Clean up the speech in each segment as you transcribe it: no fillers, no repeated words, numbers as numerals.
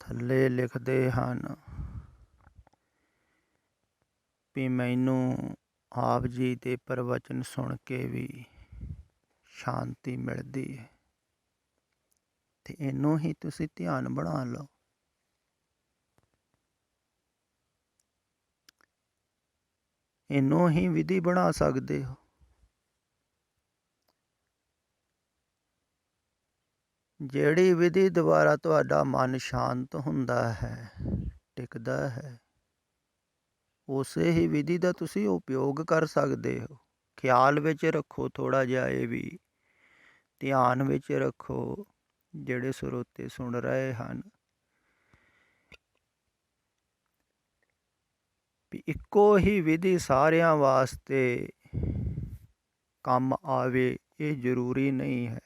ਥੱਲੇ ਲਿਖਦੇ ਹਨ ਵੀ ਮੈਨੂੰ ਆਪ ਜੀ ਦੇ ਪ੍ਰਵਚਨ ਸੁਣ ਕੇ ਵੀ ਸ਼ਾਂਤੀ ਮਿਲਦੀ ਹੈ, ਤੇ ਇਹਨੂੰ ਹੀ ਤੁਸੀਂ ਧਿਆਨ ਬਣਾ ਲਓ। ਇਹਨੂੰ ਹੀ ਵਿਧੀ ਬਣਾ ਸਕਦੇ ਹੋ। ਜਿਹੜੀ ਵਿਧੀ ਦੁਆਰਾ ਤੁਹਾਡਾ ਮਨ ਸ਼ਾਂਤ ਹੁੰਦਾ ਹੈ, ਟਿਕਦਾ ਹੈ, ਉਸੇ ਹੀ ਵਿਧੀ ਦਾ ਤੁਸੀਂ ਉਪਯੋਗ ਕਰ ਸਕਦੇ ਹੋ। ਖਿਆਲ ਵਿੱਚ ਰੱਖੋ ਥੋੜ੍ਹਾ ਜਿਹਾ, ਇਹ ਵੀ ਧਿਆਨ ਵਿੱਚ ਰੱਖੋ ਜਿਹੜੇ ਸਰੋਤੇ ਸੁਣ ਰਹੇ ਹਨ, ਵੀ ਇੱਕੋ ਹੀ ਵਿਧੀ ਸਾਰਿਆਂ ਵਾਸਤੇ ਕੰਮ ਆਵੇ ਇਹ ਜ਼ਰੂਰੀ ਨਹੀਂ ਹੈ।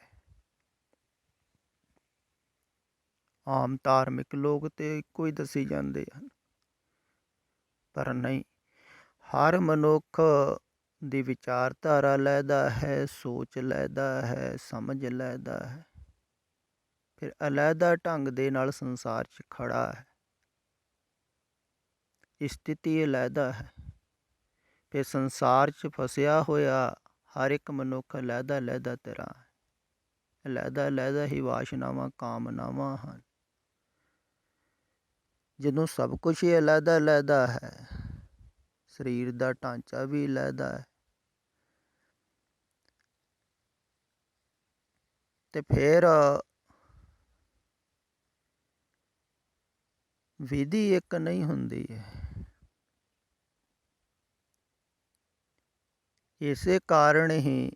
ਆਮ ਧਾਰਮਿਕ ਲੋਕ ਤੇ ਇੱਕੋ ਹੀ ਦੱਸੀ ਜਾਂਦੇ ਹਨ, ਪਰ ਨਹੀਂ, ਹਰ ਮਨੁੱਖ ਦੀ ਵਿਚਾਰਧਾਰਾ ਲੈਦਾ ਹੈ, ਸੋਚ ਲੈਦਾ ਹੈ, ਸਮਝ ਲੈਦਾ ਹੈ, ਫਿਰ ਅਲੱਗਾ ਢੰਗ ਦੇ ਨਾਲ ਸੰਸਾਰ 'ਚ ਖੜਾ ਹੈ। ਸਥਿਤੀ ਅਲੱਗਾ ਹੈ। ਫਿਰ ਸੰਸਾਰ 'ਚ ਫਸਿਆ ਹੋਇਆ ਹਰ ਇੱਕ ਮਨੁੱਖ ਅਲੱਗਾ ਤਰ੍ਹਾਂ ਹੈ, ਅਲੱਗਾ ਹੀ ਵਾਸ਼ਨਾਵਾਂ ਕਾਮਨਾਵਾਂ ਹਨ। ਜਦੋਂ ਸਭ ਕੁਛ ਹੀ ਅਲੱਗਾ ਹੈ, ਸਰੀਰ ਦਾ ਢਾਂਚਾ ਵੀ ਅਲੱਗਾ ਹੈ, ਤੇ ਫਿਰ ਵਿਧੀ ਇੱਕ ਨਹੀਂ ਹੁੰਦੀ ਹੈ। ਇਸੇ ਕਾਰਨ ਹੀ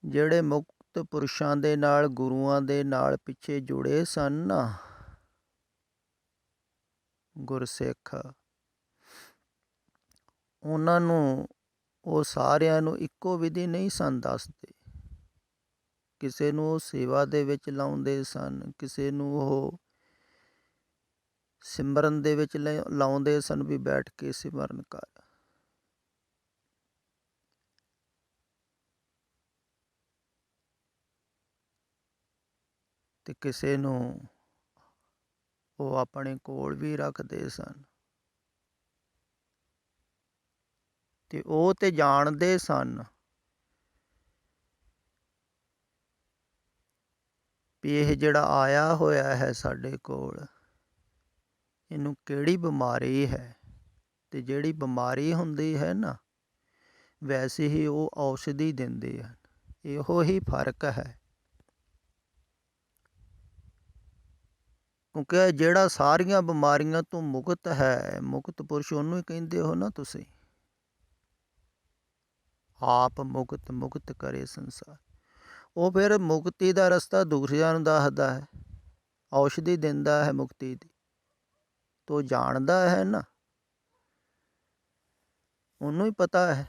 ਜਿਹੜੇ ਮੁਕਤ ਪੁਰਸ਼ਾਂ ਦੇ ਨਾਲ, ਗੁਰੂਆਂ ਦੇ ਨਾਲ ਪਿੱਛੇ ਜੁੜੇ ਸਨ ਨਾ ਗੁਰਸਿੱਖ, ਉਹਨਾਂ ਨੂੰ ਉਹ ਸਾਰਿਆਂ ਨੂੰ ਇੱਕੋ ਵਿਧੀ ਨਹੀਂ ਸਨ ਦੱਸਦੇ। ਕਿਸੇ ਨੂੰ ਉਹ ਸੇਵਾ ਦੇ ਵਿੱਚ ਲਾਉਂਦੇ ਸਨ, ਕਿਸੇ ਨੂੰ ਉਹ ਸਿਮਰਨ ਦੇ ਵਿੱਚ ਲਾਉਂਦੇ ਸਨ ਵੀ ਬੈਠ ਕੇ ਸਿਮਰਨ ਕਰ, ਤੇ ਕਿਸੇ ਨੂੰ ਉਹ ਆਪਣੇ ਕੋਲ ਵੀ ਰੱਖਦੇ ਸਨ। ਤੇ ਉਹ ਤੇ ਜਾਣਦੇ ਸਨ ਵੀ ਇਹ ਜਿਹੜਾ ਆਇਆ ਹੋਇਆ ਹੈ ਸਾਡੇ ਕੋਲ, ਇਹਨੂੰ ਕਿਹੜੀ ਬਿਮਾਰੀ ਹੈ, ਤੇ ਜਿਹੜੀ ਬਿਮਾਰੀ ਹੁੰਦੀ ਹੈ ਨਾ, ਵੈਸੇ ਹੀ ਉਹ ਔਸ਼ਧੀ ਦਿੰਦੇ ਹਨ। ਇਹੋ ਹੀ ਫਰਕ ਹੈ। ਕਿਉਂਕਿ ਜਿਹੜਾ ਸਾਰੀਆਂ ਬਿਮਾਰੀਆਂ ਤੋਂ ਮੁਕਤ ਹੈ, ਮੁਕਤ ਪੁਰਸ਼ ਉਹਨੂੰ ਹੀ ਕਹਿੰਦੇ ਹੋ ਨਾ ਤੁਸੀਂ। ਆਪ ਮੁਕਤ, ਮੁਕਤ ਕਰੇ ਸੰਸਾਰ। ਉਹ ਫਿਰ ਮੁਕਤੀ ਦਾ ਰਸਤਾ ਦੂਸਰਿਆਂ ਨੂੰ ਦੱਸਦਾ ਹੈ, ਔਸ਼ਧੀ ਦਿੰਦਾ ਹੈ ਮੁਕਤੀ ਦੀ, ਤੋ ਜਾਣਦਾ ਹੈ ਨਾ, ਉਹਨੂੰ ਹੀ ਪਤਾ ਹੈ।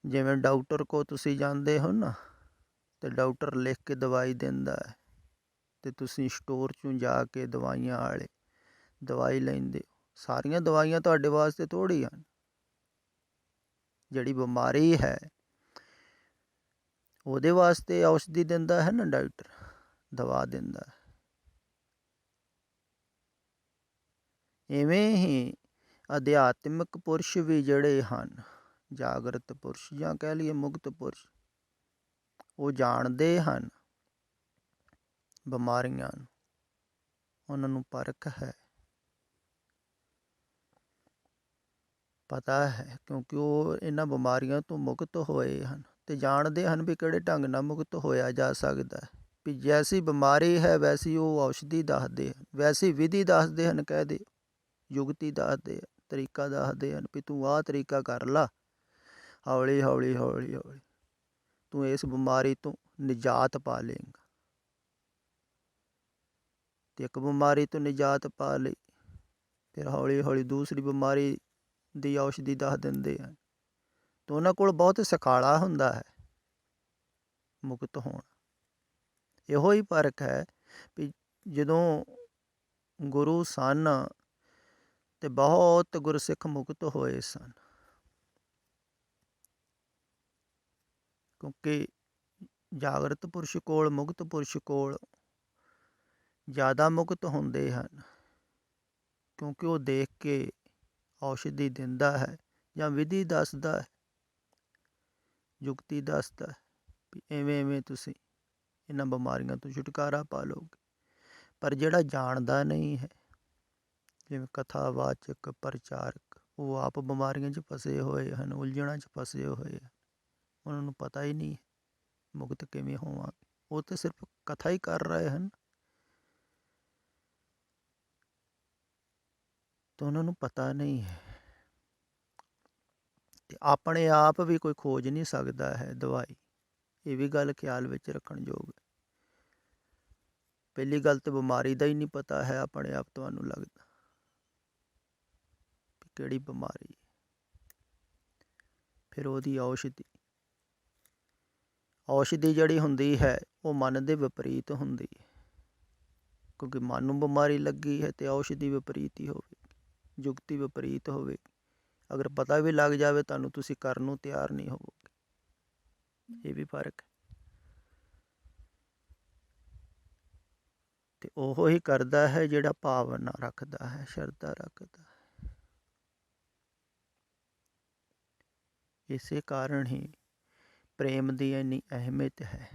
ਜਿਵੇਂ ਡਾਕਟਰ ਕੋਲ ਤੁਸੀਂ ਜਾਂਦੇ ਹੋ ਨਾ, ਤੇ ਡਾਕਟਰ ਲਿਖ ਕੇ ਦਵਾਈ ਦਿੰਦਾ ਹੈ, ਤੇ ਤੁਸੀਂ ਸਟੋਰ 'ਚੋਂ ਜਾ ਕੇ ਦਵਾਈਆਂ ਵਾਲੇ ਦਵਾਈ ਲੈਂਦੇ ਹੋ। ਸਾਰੀਆਂ ਦਵਾਈਆਂ ਤੁਹਾਡੇ ਵਾਸਤੇ ਥੋੜ੍ਹੀ ਹਨ। ਜਿਹੜੀ ਬਿਮਾਰੀ ਹੈ ਉਹਦੇ ਵਾਸਤੇ ਔਸ਼ਧੀ ਦਿੰਦਾ ਹੈ ਨਾ ਡਾਕਟਰ, ਦਵਾ ਦਿੰਦਾ ਹੈ। ਇਵੇਂ ਹੀ ਅਧਿਆਤਮਿਕ ਪੁਰਸ਼ ਵੀ ਜਿਹੜੇ ਹਨ, ਜਾਗਰਤ ਪੁਰਸ਼ ਜਾਂ ਕਹਿ ਲਈਏ ਮੁਕਤ ਪੁਰਸ਼, ਉਹ ਜਾਣਦੇ ਹਨ ਬਿਮਾਰੀਆਂ ਨੂੰ, ਉਹਨਾਂ ਨੂੰ ਪਰਖ ਹੈ, ਪਤਾ ਹੈ, ਕਿਉਂਕਿ ਉਹ ਇਹਨਾਂ ਬਿਮਾਰੀਆਂ ਤੋਂ ਮੁਕਤ ਹੋਏ ਹਨ, ਤੇ ਜਾਣਦੇ ਹਨ ਵੀ ਕਿਹੜੇ ਢੰਗ ਨਾਲ ਮੁਕਤ ਹੋਇਆ ਜਾ ਸਕਦਾ ਹੈ। ਵੀ ਜੈਸੀ ਬਿਮਾਰੀ ਹੈ ਵੈਸੀ ਉਹ ਔਸ਼ਧੀ ਦੱਸਦੇ ਹਨ, ਵੈਸੀ ਵਿਧੀ ਦੱਸਦੇ ਹਨ, ਕਹਿ ਦਿਓ ਯੁਗਤੀ ਦੱਸਦੇ ਆ, ਤਰੀਕਾ ਦੱਸਦੇ ਹਨ ਵੀ ਤੂੰ ਆਹ ਤਰੀਕਾ ਕਰ ਲਾ, ਹੌਲੀ ਹੌਲੀ ਹੌਲੀ ਹੌਲੀ ਤੂੰ ਇਸ ਬਿਮਾਰੀ ਤੋਂ ਨਿਜਾਤ ਪਾ ਲਏਂਗਾ। ਤੇ ਇੱਕ ਬਿਮਾਰੀ ਤੋਂ ਨਿਜਾਤ ਪਾ ਲਈ, ਫਿਰ ਹੌਲੀ ਹੌਲੀ ਦੂਸਰੀ ਬਿਮਾਰੀ ਦੀ ਔਸ਼ਧੀ ਦੱਸ ਦਿੰਦੇ ਹਨ। ਤੇ ਉਹਨਾਂ ਕੋਲ ਬਹੁਤ ਸੁਖਾਲਾ ਹੁੰਦਾ ਹੈ ਮੁਕਤ ਹੋਣਾ। ਇਹੋ ਹੀ ਫਰਕ ਹੈ ਵੀ ਜਦੋਂ ਗੁਰੂ ਸਨ ਤੇ ਬਹੁਤ ਗੁਰਸਿੱਖ ਮੁਕਤ ਹੋਏ ਸਨ, ਕਿਉਂਕਿ ਜਾਗਰਤ ਪੁਰਸ਼ ਕੋਲ, ਮੁਕਤ ਪੁਰਸ਼ ਕੋਲ ਜ਼ਿਆਦਾ ਮੁਕਤ ਹੁੰਦੇ ਹਨ, ਕਿਉਂਕਿ ਉਹ ਦੇਖ ਕੇ ਔਸ਼ਧੀ ਦਿੰਦਾ ਹੈ ਜਾਂ ਵਿਧੀ ਦੱਸਦਾ ਹੈ, ਯੁਕਤੀ ਦੱਸਦਾ ਹੈ ਵੀ ਐਵੇਂ ਐਵੇਂ ਤੁਸੀਂ ਇਹਨਾਂ ਬਿਮਾਰੀਆਂ ਤੋਂ ਛੁਟਕਾਰਾ ਪਾ ਲਓਗੇ। ਪਰ ਜਿਹੜਾ ਜਾਣਦਾ ਨਹੀਂ ਹੈ, ਜਿਵੇਂ ਕਥਾਵਾਚਕ, ਪ੍ਰਚਾਰਕ, ਉਹ ਆਪ ਬਿਮਾਰੀਆਂ 'ਚ ਫਸੇ ਹੋਏ ਹਨ, ਉਲਝਣਾਂ 'ਚ ਫਸੇ ਹੋਏ ਹਨ। ਉਹਨਾਂ ਨੂੰ ਪਤਾ ਹੀ ਨਹੀਂ ਮੁਕਤ ਕਿਵੇਂ ਹੋਵਾਂਗੇ। ਉਹ ਤਾਂ ਸਿਰਫ ਕਥਾ ਹੀ ਕਰ ਰਹੇ ਹਨ, ਤਾਂ ਉਹਨਾਂ ਨੂੰ ਪਤਾ ਨਹੀਂ ਹੈ। ਤੇ ਆਪਣੇ ਆਪ ਵੀ ਕੋਈ ਖੋਜ ਨਹੀਂ ਸਕਦਾ ਹੈ ਦਵਾਈ। ਇਹ ਵੀ ਗੱਲ ਖਿਆਲ ਵਿੱਚ ਰੱਖਣ ਯੋਗ ਹੈ। ਪਹਿਲੀ ਗੱਲ ਤਾਂ ਬਿਮਾਰੀ ਦਾ ਹੀ ਨਹੀਂ ਪਤਾ ਹੈ ਆਪਣੇ ਆਪ। ਤੁਹਾਨੂੰ ਲੱਗਦਾ ਵੀ ਕਿਹੜੀ ਬਿਮਾਰੀ, ਫਿਰ ਉਹਦੀ ਔਸ਼ਧੀ ਜਿਹੜੀ ਹੁੰਦੀ ਹੈ ਉਹ ਮਨ ਦੇ ਵਿਪਰੀਤ ਹੁੰਦੀ ਹੈ, ਕਿਉਂਕਿ ਮਨ ਨੂੰ ਬਿਮਾਰੀ ਲੱਗੀ ਹੈ ਤੇ ਔਸ਼ਧੀ ਵਿਪਰੀਤ ਹੀ ਹੋਵੇਗੀ, ਯੁਕਤੀ ਵਿਪਰੀਤ ਹੋਵੇਗੀ। ਅਗਰ ਪਤਾ ਵੀ ਲੱਗ ਜਾਵੇ ਤੁਹਾਨੂੰ, ਤੁਸੀਂ ਕਰਨ ਨੂੰ ਤਿਆਰ ਨਹੀਂ ਹੋਵੋਗੇ। ਇਹ ਵੀ ਫਰਕ ਹੈ। ਤੇ ਉਹ ਹੀ ਕਰਦਾ ਹੈ ਜਿਹੜਾ ਭਾਵਨਾ ਰੱਖਦਾ ਹੈ, ਸ਼ਰਧਾ ਰੱਖਦਾ ਹੈ। ਇਸੇ ਕਾਰਨ ਹੀ ਪ੍ਰੇਮ ਦੀ ਇੰਨੀ ਅਹਿਮੀਅਤ ਹੈ।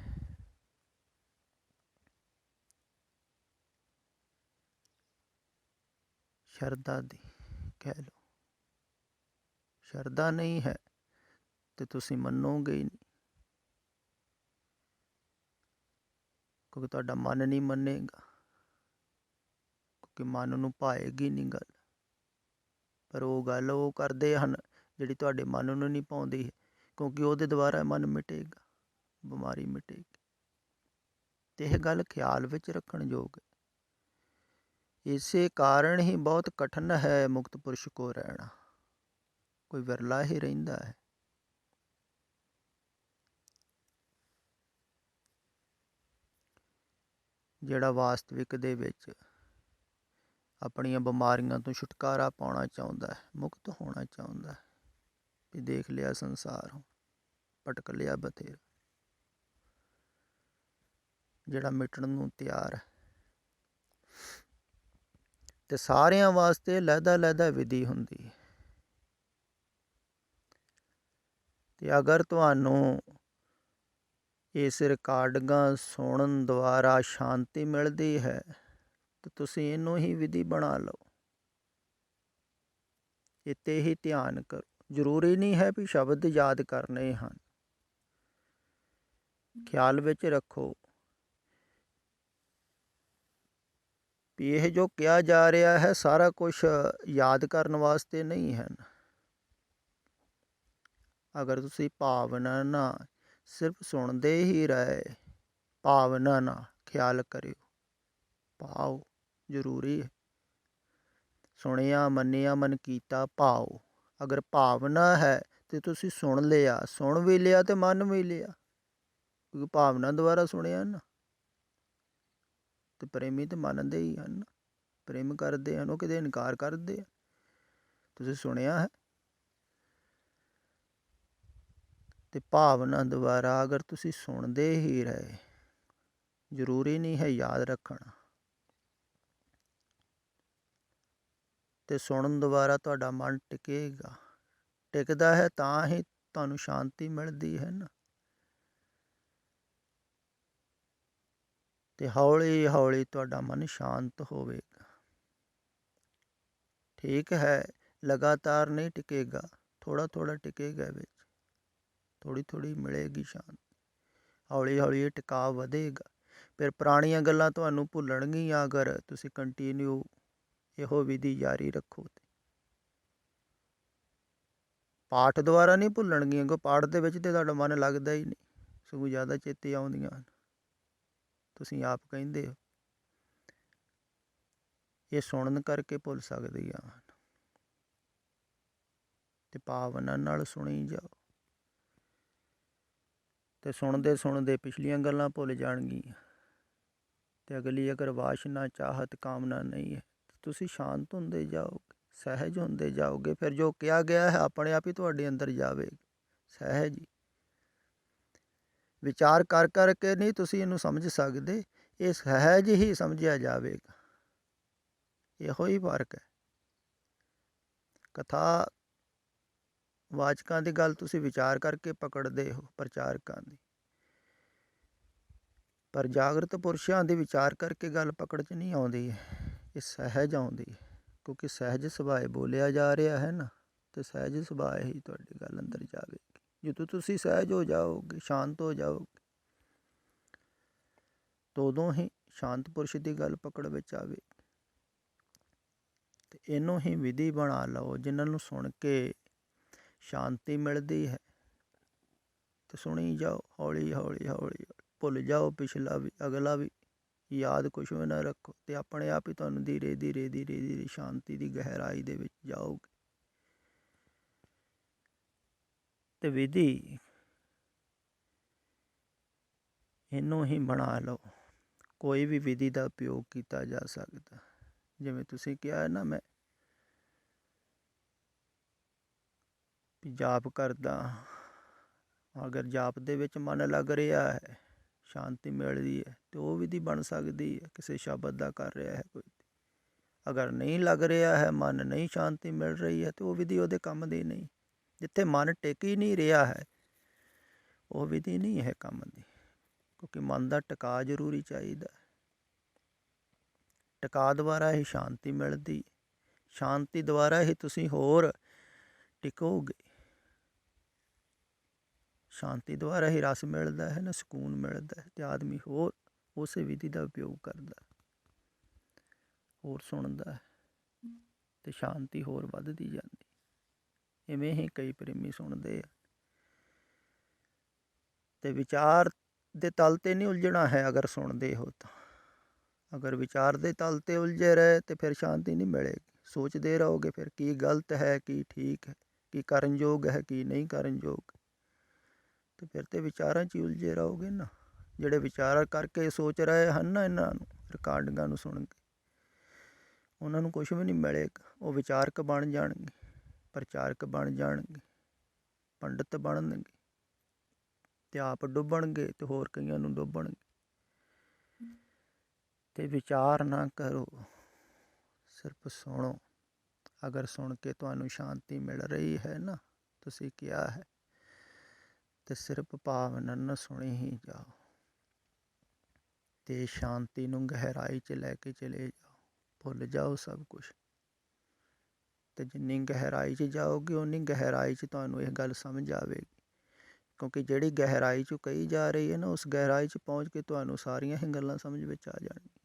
ਸ਼ਰਧਾ ਦੀ ਕਹਿ ਲਓ। ਸ਼ਰਧਾ ਨਹੀਂ ਹੈ ਤੇ ਤੁਸੀਂ ਮੰਨੋਗੇ ਹੀ ਨਹੀਂ, ਕਿਉਂਕਿ ਤੁਹਾਡਾ ਮਨ ਨਹੀਂ ਮੰਨੇਗਾ, ਕਿਉਂਕਿ ਮਨ ਨੂੰ ਭਾਏਗੀ ਨਹੀਂ ਗੱਲ। ਪਰ ਉਹ ਗੱਲ ਉਹ ਕਰਦੇ ਹਨ ਜਿਹੜੀ ਤੁਹਾਡੇ ਮਨ ਨੂੰ ਨਹੀਂ ਭਾਉਂਦੀ, ਕਿਉਂਕਿ ਉਹਦੇ ਦੁਆਰਾ ਮਨ ਮਿਟੇਗਾ, ਬਿਮਾਰੀ ਮਿਟੇਗੀ। ਤੇ ਇਹ ਗੱਲ ਖਿਆਲ ਵਿੱਚ ਰੱਖਣ ਯੋਗ ਹੈ। ਇਸੇ ਕਾਰਨ ਹੀ ਬਹੁਤ ਕਠਿਨ ਹੈ ਮੁਕਤ ਪੁਰਸ਼ ਕੋ ਰਹਿਣਾ, ਕੋਈ ਵਿਰਲਾ ਹੀ ਰਹਿੰਦਾ ਹੈ। ਜਿਹੜਾ ਵਾਸਤਵਿਕ ਦੇ ਵਿੱਚ ਆਪਣੀਆਂ ਬਿਮਾਰੀਆਂ ਤੋਂ ਛੁਟਕਾਰਾ ਪਾਉਣਾ ਚਾਹੁੰਦਾ ਹੈ, ਮੁਕਤ ਹੋਣਾ ਚਾਹੁੰਦਾ ਹੈ, ਵੀ ਦੇਖ ਲਿਆ ਸੰਸਾਰ, ਭਟਕ ਲਿਆ ਬਥੇਰਾ, ਜਿਹੜਾ ਮਿਟਣ ਨੂੰ ਤਿਆਰ ਹੈ। ਤੇ ਸਾਰਿਆਂ ਵਾਸਤੇ ਲਹਿਦਾ ਵਿਧੀ ਹੁੰਦੀ ਹੈ। ਤੇ ਅਗਰ ਤੁਹਾਨੂੰ ਇਸ ਰਿਕਾਰਡਿੰਗਾਂ ਸੁਣਨ ਦੁਆਰਾ ਸ਼ਾਂਤੀ ਮਿਲਦੀ ਹੈ ਤਾਂ ਤੁਸੀਂ ਇਹਨੂੰ ਹੀ ਵਿਧੀ ਬਣਾ ਲਓ, ਇੱਥੇ ਹੀ ਧਿਆਨ ਕਰੋ। ਜ਼ਰੂਰੀ ਨਹੀਂ ਹੈ ਵੀ ਸ਼ਬਦ ਯਾਦ ਕਰਨੇ ਹਨ। ਖਿਆਲ ਵਿੱਚ ਰੱਖੋ ਵੀ ਇਹ ਜੋ ਕਿਹਾ ਜਾ ਰਿਹਾ ਹੈ ਸਾਰਾ ਕੁਛ ਯਾਦ ਕਰਨ ਵਾਸਤੇ ਨਹੀਂ ਹੈ। ਅਗਰ ਤੁਸੀਂ ਭਾਵਨਾ ਨਾਲ ਸਿਰਫ ਸੁਣਦੇ ਹੀ ਰਹੇ, ਭਾਵਨਾ ਨਾਲ ਖਿਆਲ ਕਰਿਓ, ਭਾਵ ਜ਼ਰੂਰੀ ਹੈ। ਸੁਣਿਆ, ਮੰਨਿਆ, ਮਨ ਕੀਤਾ, ਭਾਵ। ਅਗਰ ਭਾਵਨਾ ਹੈ ਤੇ ਤੁਸੀਂ ਸੁਣ ਲਿਆ, ਸੁਣ ਵੀ ਲਿਆ ਤੇ ਮੰਨ ਵੀ ਲਿਆ, ਕਿਉਂਕਿ ਭਾਵਨਾ ਦੁਆਰਾ ਸੁਣਿਆ ਨਾ। ਤੇ ਪ੍ਰੇਮੀ ਤਾਂ ਮੰਨਦੇ ਹੀ ਹਨ, ਪ੍ਰੇਮ ਕਰਦੇ ਹਨ, ਉਹ ਕਿਤੇ ਇਨਕਾਰ ਕਰਦੇ ਆ। ਤੁਸੀਂ ਸੁਣਿਆ ਹੈ ਤੇ ਭਾਵਨਾ ਦੁਆਰਾ ਅਗਰ ਤੁਸੀਂ ਸੁਣਦੇ ਹੀ ਰਹੇ, ਜ਼ਰੂਰੀ ਨਹੀਂ ਹੈ ਯਾਦ ਰੱਖਣਾ। ਤੇ ਸੁਣਨ ਦੁਆਰਾ ਤੁਹਾਡਾ ਮਨ ਟਿਕੇਗਾ, ਟਿਕਦਾ ਹੈ ਤਾਂ ਹੀ ਤੁਹਾਨੂੰ ਸ਼ਾਂਤੀ ਮਿਲਦੀ ਹੈ ਨਾ। ਤੇ ਹੌਲੀ ਹੌਲੀ ਤੁਹਾਡਾ ਮਨ ਸ਼ਾਂਤ ਹੋਵੇਗਾ। ਠੀਕ ਹੈ, ਲਗਾਤਾਰ ਨਹੀਂ ਟਿਕੇਗਾ, ਥੋੜ੍ਹਾ ਥੋੜ੍ਹਾ ਟਿਕੇਗਾ, ਵਿੱਚ ਥੋੜ੍ਹੀ ਥੋੜ੍ਹੀ ਮਿਲੇਗੀ ਸ਼ਾਂਤੀ। ਹੌਲੀ ਹੌਲੀ ਇਹ ਟਿਕਾਅ ਵਧੇਗਾ। ਫਿਰ ਪੁਰਾਣੀਆਂ ਗੱਲਾਂ ਤੁਹਾਨੂੰ ਭੁੱਲਣਗੀਆਂ ਅਗਰ ਤੁਸੀਂ ਕੰਟੀਨਿਊ ਇਹੋ ਵਿਧੀ ਜਾਰੀ ਰੱਖੋ। ਪਾਠ ਦੁਆਰਾ ਨਹੀਂ ਭੁੱਲਣਗੀਆਂ, ਕਿਉਂਕਿ ਪਾਠ ਦੇ ਵਿੱਚ ਤਾਂ ਤੁਹਾਡਾ ਮਨ ਲੱਗਦਾ ਹੀ ਨਹੀਂ, ਸਗੋਂ ਜ਼ਿਆਦਾ ਚੇਤੇ ਆਉਂਦੀਆਂ ਹਨ। ਤੁਸੀਂ ਆਪ ਕਹਿੰਦੇ ਹੋ ਇਹ ਸੁਣਨ ਕਰਕੇ ਭੁੱਲ ਸਕਦੀਆਂ ਹਨ। ਤੇ ਭਾਵਨਾ ਨਾਲ ਸੁਣੀ ਜਾਓ, ਤੇ ਸੁਣਦੇ ਪਿਛਲੀਆਂ ਗੱਲਾਂ ਭੁੱਲ ਜਾਣਗੀਆਂ। ਤੇ ਅਗਲੀ ਅਗਰ ਵਾਸ਼ਨਾ, ਚਾਹਤ, ਕਾਮਨਾ ਨਹੀਂ ਹੈ, ਤੁਸੀਂ ਸ਼ਾਂਤ ਹੁੰਦੇ ਜਾਓਗੇ, ਸਹਿਜ ਹੁੰਦੇ ਜਾਓਗੇ। ਫਿਰ ਜੋ ਕਿਹਾ ਗਿਆ ਹੈ ਆਪਣੇ ਆਪ ਹੀ ਤੁਹਾਡੇ ਅੰਦਰ ਜਾਵੇਗਾ, ਸਹਿਜ ਹੀ। ਵਿਚਾਰ ਕਰ ਕਰਕੇ ਨਹੀਂ ਤੁਸੀਂ ਇਹਨੂੰ ਸਮਝ ਸਕਦੇ, ਇਹ ਸਹਿਜ ਹੀ ਸਮਝਿਆ ਜਾਵੇਗਾ। ਇਹੋ ਹੀ ਫਰਕ ਹੈ। ਕਥਾ ਵਾਚਕਾਂ ਦੀ ਗੱਲ ਤੁਸੀਂ ਵਿਚਾਰ ਕਰਕੇ ਪਕੜਦੇ ਹੋ, ਪ੍ਰਚਾਰਕਾਂ ਦੀ, ਪਰ ਜਾਗਰਤ ਪੁਰਸ਼ਾਂ ਦੀ ਵਿਚਾਰ ਕਰਕੇ ਗੱਲ ਪਕੜ 'ਚ ਨਹੀਂ ਆਉਂਦੀ ਹੈ, ਇਹ ਸਹਿਜ ਆਉਂਦੀ ਹੈ। ਕਿਉਂਕਿ ਸਹਿਜ ਸੁਭਾਅ ਬੋਲਿਆ ਜਾ ਰਿਹਾ ਹੈ ਨਾ, ਤੇ ਸਹਿਜ ਸੁਭਾਅ ਹੀ ਤੁਹਾਡੀ ਗੱਲ ਅੰਦਰ ਜਾਵੇਗੀ। ਜਦੋਂ ਤੁਸੀਂ ਸਹਿਜ ਹੋ ਜਾਓਗੇ, ਸ਼ਾਂਤ ਹੋ ਜਾਓਗੇ, ਤਾਂ ਉਦੋਂ ਹੀ ਸ਼ਾਂਤ ਪੁਰਸ਼ ਦੀ ਗੱਲ ਪਕੜ ਵਿੱਚ ਆਵੇਗੀ। ਤੇ ਇਹਨੂੰ ਹੀ ਵਿਧੀ ਬਣਾ ਲਓ, ਜਿਨ੍ਹਾਂ ਨੂੰ ਸੁਣ ਕੇ ਸ਼ਾਂਤੀ ਮਿਲਦੀ ਹੈ। ਤੇ ਸੁਣੀ ਜਾਓ, ਹੌਲੀ ਹੌਲੀ ਹੌਲੀ ਭੁੱਲ ਜਾਓ ਪਿਛਲਾ ਵੀ, ਅਗਲਾ ਵੀ, ਯਾਦ ਕੁਛ ਵੀ ਨਾ ਰੱਖੋ, ਤੇ ਆਪਣੇ ਆਪ ਹੀ ਤੁਹਾਨੂੰ ਧੀਰੇ ਧੀਰੇ ਧੀਰੇ ਧੀਰੇ ਸ਼ਾਂਤੀ ਦੀ ਗਹਿਰਾਈ ਦੇ ਵਿੱਚ ਜਾਓਗੇ। ਤੇ ਵਿਧੀ ਇਹਨੂੰ ਹੀ ਬਣਾ ਲਓ। ਕੋਈ ਵੀ ਵਿਧੀ ਦਾ ਉਪਯੋਗ ਕੀਤਾ ਜਾ ਸਕਦਾ। ਜਿਵੇਂ ਤੁਸੀਂ ਕਿਹਾ ਨਾ, ਮੈਂ ਜਾਪ ਕਰਦਾ, ਅਗਰ ਜਾਪ ਦੇ ਵਿੱਚ ਮਨ ਲੱਗ ਰਿਹਾ ਹੈ, ਸ਼ਾਂਤੀ ਮਿਲਦੀ ਹੈ, ਤੇ ਉਹ ਵਿਧੀ ਬਣ ਸਕਦੀ ਹੈ। ਕਿਸੇ ਸ਼ਬਦ ਦਾ ਕਰ ਰਿਹਾ ਹੈ ਕੋਈ, ਅਗਰ ਨਹੀਂ ਲੱਗ ਰਿਹਾ ਹੈ, ਮਨ ਨਹੀਂ ਸ਼ਾਂਤੀ ਮਿਲ ਰਹੀ ਹੈ, ਤੇ ਉਹ ਵਿਧੀ ਉਹਦੇ ਕੰਮ ਦੀ ਨਹੀਂ। ਜਿੱਥੇ ਮਨ ਟਿਕ ਹੀ ਨਹੀਂ ਰਿਹਾ ਹੈ, ਉਹ ਵਿਧੀ ਨਹੀਂ ਹੈ ਕੰਮ ਦੀ। ਕਿਉਂਕਿ ਮਨ ਦਾ ਟਿਕਾ ਜ਼ਰੂਰੀ ਚਾਹੀਦਾ। ਟਿਕਾ ਦੁਆਰਾ ਹੀ ਸ਼ਾਂਤੀ ਮਿਲਦੀ, ਸ਼ਾਂਤੀ ਦੁਆਰਾ ਹੀ ਤੁਸੀਂ ਹੋਰ ਟਿਕੋਗੇ। ਸ਼ਾਂਤੀ ਦੁਆਰਾ ਹੀ ਰਸ ਮਿਲਦਾ ਹੈ ਨਾ, ਸਕੂਨ ਮਿਲਦਾ ਹੈ, ਤੇ ਆਦਮੀ ਹੋਰ ਉਸੇ ਵਿਧੀ ਦਾ ਉਪਯੋਗ ਕਰਦਾ, ਹੋਰ ਸੁਣਦਾ ਹੈ, ਤੇ ਸ਼ਾਂਤੀ ਹੋਰ ਵੱਧਦੀ ਜਾਂਦੀ। ਇਵੇਂ ਹੀ ਕਈ ਪ੍ਰੇਮੀ ਸੁਣਦੇ ਆ। ਤੇ ਵਿਚਾਰ ਦੇ ਤਲ 'ਤੇ ਨਹੀਂ ਉਲਝਣਾ ਹੈ। ਅਗਰ ਸੁਣਦੇ ਹੋ ਤਾਂ, ਅਗਰ ਵਿਚਾਰ ਦੇ ਤਲ 'ਤੇ ਉਲਝੇ ਰਹੇ ਤੇ ਫਿਰ ਸ਼ਾਂਤੀ ਨਹੀਂ ਮਿਲੇਗੀ। ਸੋਚਦੇ ਰਹੋਗੇ ਫਿਰ ਕੀ ਗਲਤ ਹੈ, ਕੀ ਠੀਕ ਹੈ, ਕੀ ਕਰਨਯੋਗ ਹੈ, ਕੀ ਨਹੀਂ ਕਰਨਯੋਗ, ਤੇ ਫਿਰ ਤੇ ਵਿਚਾਰਾਂ 'ਚ ਹੀ ਉਲਝੇ ਰਹੋਗੇ ਨਾ। ਜਿਹੜੇ ਵਿਚਾਰ ਕਰਕੇ ਸੋਚ ਰਹੇ ਹਨ ਨਾ, ਇਹਨਾਂ ਨੂੰ ਰਿਕਾਰਡਿੰਗਾਂ ਨੂੰ ਸੁਣ ਕੇ, ਉਹਨਾਂ ਨੂੰ ਕੁਛ ਵੀ ਨਹੀਂ ਮਿਲੇਗਾ। ਉਹ ਵਿਚਾਰਕ ਬਣ ਜਾਣਗੇ, ਪ੍ਰਚਾਰਕ ਬਣ ਜਾਣਗੇ, ਪੰਡਿਤ ਬਣਨਗੇ, ਤੇ ਆਪ ਡੁੱਬਣਗੇ ਤੇ ਹੋਰ ਕਈਆਂ ਨੂੰ ਡੁੱਬਣਗੇ। ਤੇ ਵਿਚਾਰ ਨਾ ਕਰੋ, ਸਿਰਫ ਸੁਣੋ। ਅਗਰ ਸੁਣ ਕੇ ਤੁਹਾਨੂੰ ਸ਼ਾਂਤੀ ਮਿਲ ਰਹੀ ਹੈ ਨਾ, ਤੁਸੀਂ ਕਿਹਾ ਹੈ, ਤੇ ਸਿਰਫ ਭਾਵਨਾ ਨਾਲ ਸੁਣੀ ਹੀ ਜਾਓ, ਤੇ ਸ਼ਾਂਤੀ ਨੂੰ ਗਹਿਰਾਈ 'ਚ ਲੈ ਕੇ ਚਲੇ ਜਾਓ। ਭੁੱਲ ਜਾਓ ਸਭ ਕੁਛ। ਤੇ ਜਿੰਨੀ ਗਹਿਰਾਈ 'ਚ ਜਾਓਗੇ, ਉਨੀ ਗਹਿਰਾਈ 'ਚ ਤੁਹਾਨੂੰ ਇਹ ਗੱਲ ਸਮਝ ਆਵੇਗੀ। ਕਿਉਂਕਿ ਜਿਹੜੀ ਗਹਿਰਾਈ 'ਚੋਂ ਕਹੀ ਜਾ ਰਹੀ ਹੈ ਨਾ, ਉਸ ਗਹਿਰਾਈ 'ਚ ਪਹੁੰਚ ਕੇ ਤੁਹਾਨੂੰ ਸਾਰੀਆਂ ਹੀ ਗੱਲਾਂ ਸਮਝ ਵਿੱਚ ਆ ਜਾਣਗੀਆਂ।